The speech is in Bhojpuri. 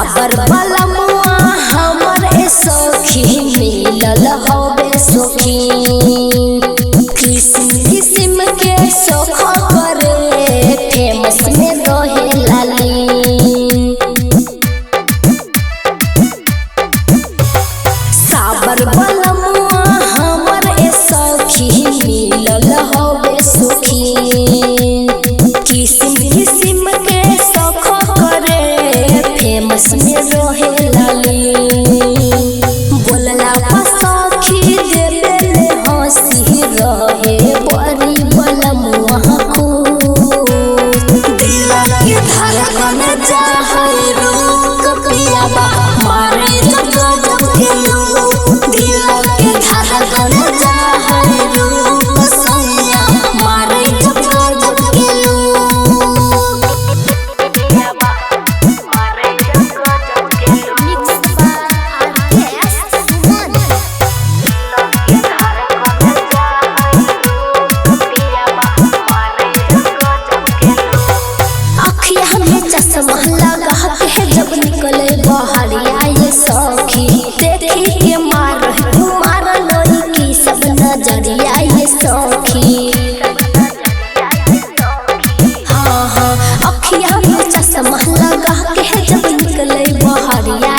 साबर वाला मुआ हमर ए सखी मिलल हवे सखी किस्म किस्म के सख करे फेमस में रहे लाली साबर वाला मुआ हमर ए सखी मिलल हवे सखी किस्म किस्म के सख करे फेमस में रहे लाली बोलला सखी देले हंसी रहे बड़ी बलमुआ को दिल के धड़कन जाहे रोक पियाबा मारे जग के लोग दिल के धड़कन जाहे रोक सैया मारे जग के लोग पियाबा मारे जग के लोग अखिया में चश्मा लगा के जब निकले बहरिया ये सखी देखी के मार लड़की सब नजरिया ये सखी हाँ हाँ अखिया में चश्मा लगा के जब निकले बहरिया